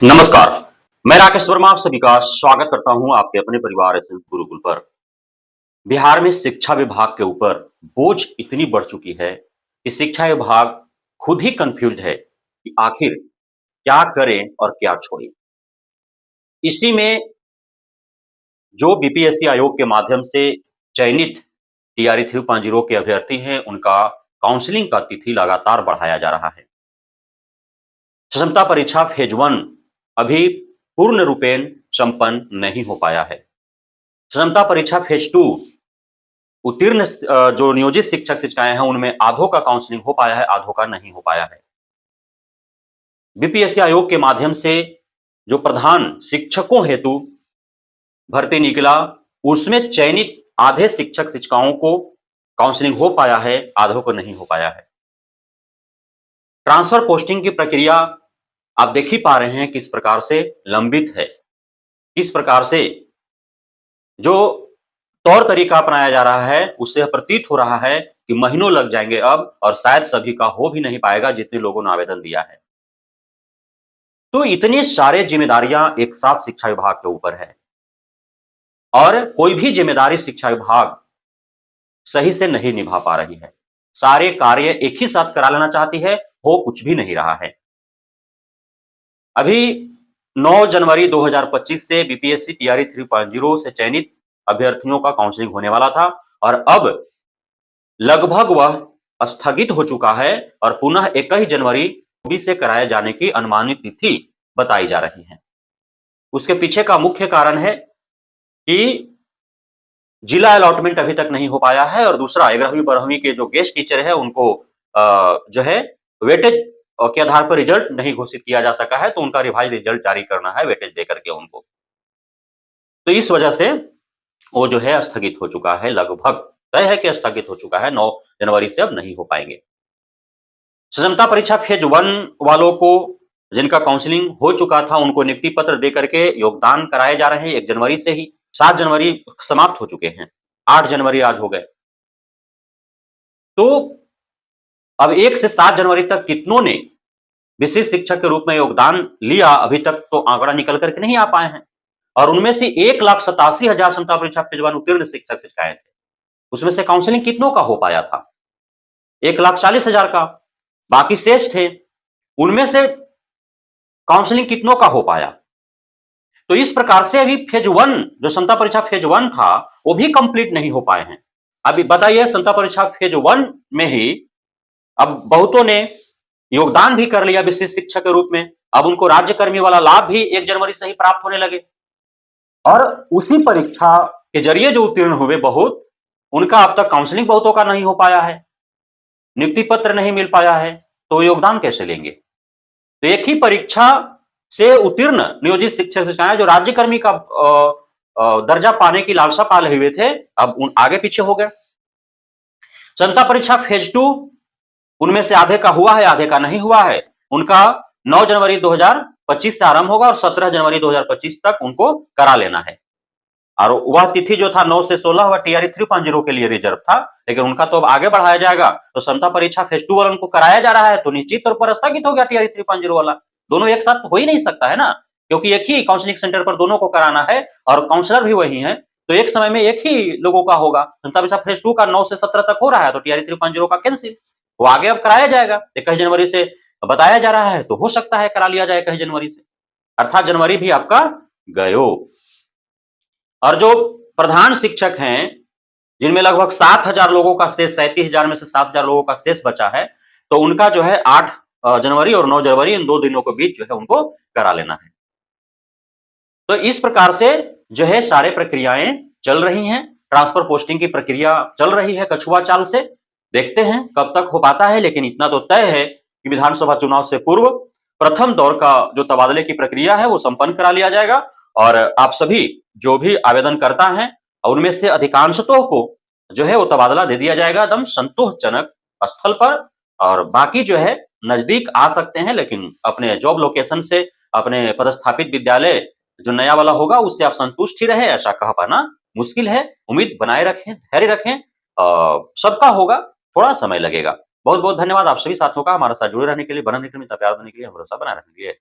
नमस्कार। मैं राकेश वर्मा आप सभी का स्वागत करता हूं आपके अपने परिवार एसएन गुरुकुल पर। बिहार में शिक्षा विभाग के ऊपर बोझ इतनी बढ़ चुकी है कि शिक्षा विभाग खुद ही कंफ्यूज है कि आखिर क्या करें और क्या छोड़ें। इसी में जो बीपीएससी आयोग के माध्यम से चयनित टीआरई 3.0 के अभ्यर्थी हैं, उनका काउंसलिंग का तिथि लगातार बढ़ाया जा रहा है। क्षमता परीक्षा फेज 1 अभी पूर्ण रूपेण संपन्न नहीं हो पाया है। क्षमता परीक्षा फेज 2 उत्तीर्ण जो नियोजित शिक्षक शिक्षिकाएं हैं, उनमें आधों का काउंसलिंग हो पाया है, आधों का नहीं हो पाया है। बीपीएससी आयोग के माध्यम से जो प्रधान शिक्षकों हेतु भर्ती निकला, उसमें चयनित आधे शिक्षक शिक्षिकाओं को काउंसलिंग हो पाया है, आधों को नहीं हो पाया है। ट्रांसफर पोस्टिंग की प्रक्रिया आप देख ही पा रहे हैं किस प्रकार से लंबित है, किस प्रकार से जो तौर तरीका अपनाया जा रहा है, उससे प्रतीत हो रहा है कि महीनों लग जाएंगे अब, और शायद सभी का हो भी नहीं पाएगा जितने लोगों ने आवेदन दिया है। तो इतनी सारे जिम्मेदारियां एक साथ शिक्षा विभाग के ऊपर है, और कोई भी जिम्मेदारी शिक्षा विभाग सही से नहीं निभा पा रही है। सारे कार्य एक ही साथ करा लेना चाहती है, हो कुछ भी नहीं रहा है। अभी 9 जनवरी 2025 से बीपीएससी टीआरई 3.0 से चयनित अभ्यर्थियों का काउंसलिंग होने वाला था, और अब लगभग वह स्थगित हो चुका है, और पुनः 21 जनवरी 2024 से कराए जाने की अनुमानित तिथि बताई जा रही है। उसके पीछे का मुख्य कारण है कि जिला अलॉटमेंट अभी तक नहीं हो पाया है, और दूसरा 11वीं 12वीं के जो गेस्ट टीचर है, उनको जो है वेटेज के आधार पर रिजल्ट नहीं घोषित किया जा सका है, तो उनका रिवाइज रिजल्ट जारी करना है वेटेज देकर के उनको। तो इस वजह से वो जो है स्थगित हो चुका है, लगभग तय है कि स्थगित हो चुका है। 9 जनवरी से अब नहीं हो पाएंगे। क्षमता परीक्षा फेज 1 वालों को, जिनका काउंसलिंग हो चुका था, उनको नियुक्ति पत्र देकर के योगदान कराए जा रहे हैं 1 जनवरी से ही। 7 जनवरी समाप्त हो चुके हैं, 8 जनवरी आज हो गए। तो अब 1 से 7 जनवरी तक कितनों ने विशिष्ट शिक्षक के रूप में योगदान लिया, अभी तक तो आंकड़ा निकल करके नहीं आ पाए हैं। और उनमें से 1,87,000 क्षमता परीक्षा फेज 1 उत्तीर्ण शिक्षक शिक्षिकाएं थे। उसमें से काउंसलिंग कितनों का हो पाया था? 1,40,000 का। बाकी शेष थे, उनमें से काउंसलिंग कितनों का हो पाया? तो इस प्रकार से अभी फेज 1 जो क्षमता परीक्षा फेज 1 था, वो भी कंप्लीट नहीं हो पाए हैं। अभी बताइए, क्षमता परीक्षा फेज 1 में ही अब बहुतों ने योगदान भी कर लिया विशिष्ट शिक्षक के रूप में। अब उनको राज्यकर्मी वाला लाभ भी 1 जनवरी से ही प्राप्त होने लगे, और उसी परीक्षा के जरिए जो उत्तीर्ण हुए बहुत, उनका अब तक काउंसलिंग बहुतों का नहीं हो पाया है, नियुक्ति पत्र नहीं मिल पाया है, तो योगदान कैसे लेंगे? तो एक ही परीक्षा से उत्तीर्ण नियोजित शिक्षक शिक्षिकाएं जो राज्यकर्मी का दर्जा पाने की लालसा पाले हुए थे, अब उन आगे पीछे हो गए। क्षमता परीक्षा फेज 2, उनमें से आधे का हुआ है, आधे का नहीं हुआ है। उनका 9 जनवरी 2025 से आरंभ होगा, और 17 जनवरी 2025 तक उनको करा लेना है। और वह तिथि जो था 9 से 16, वह टीआरई 3.0 के लिए रिजर्व था, लेकिन उनका तो अब आगे बढ़ाया जाएगा। तो क्षमता परीक्षा फेज 2 वाला उनको कराया जा रहा है, तो निश्चित तौर पर स्थगित हो गया टीआरई 3.0 वाला। दोनों एक साथ हो ही नहीं सकता है ना, क्योंकि एक ही काउंसलिंग सेंटर पर दोनों को कराना है, और काउंसलर भी वही है, तो एक समय में एक ही लोगों का होगा। क्षमता परीक्षा फेज 2 का 9 से 17 तक हो रहा है, तो टीआरई 3.0 का कैंसिल, वो आगे अब कराया जाएगा। 21 जनवरी से बताया जा रहा है, तो हो सकता है करा लिया जाए 21 जनवरी से, अर्थात जनवरी भी आपका गयो। और जो प्रधान शिक्षक हैं, जिनमें लगभग 7,000 लोगों का शेष, 37,000 में से 7,000 लोगों का शेष बचा है, तो उनका जो है 8 जनवरी और 9 जनवरी, इन 2 दिनों के बीच जो है उनको करा लेना है। तो इस प्रकार से जो है सारे प्रक्रियाएं चल रही हैं। ट्रांसफर पोस्टिंग की प्रक्रिया चल रही है कछुआ चाल से। देखते हैं कब तक हो पाता है, लेकिन इतना तो तय है कि विधानसभा चुनाव से पूर्व प्रथम दौर का जो तबादले की प्रक्रिया है, वो संपन्न करा लिया जाएगा, और आप सभी जो भी आवेदन करता है, उनमें से अधिकांशतों को जो है वो तबादला दे दिया जाएगा एकदम संतोषजनक स्थल पर। और बाकी जो है नजदीक आ सकते हैं, लेकिन अपने जॉब लोकेशन से, अपने पदस्थापित विद्यालय जो नया वाला होगा, उससे आप संतुष्ट ही रहे, ऐसा कह पाना मुश्किल है। उम्मीद बनाए रखें, धैर्य रखें, सबका होगा, थोड़ा समय लगेगा। बहुत बहुत धन्यवाद आप सभी साथियों का हमारे साथ जुड़े रहने के लिए, बने रहने के लिए, प्यार देने के लिए, भरोसा बनाए रखने के लिए।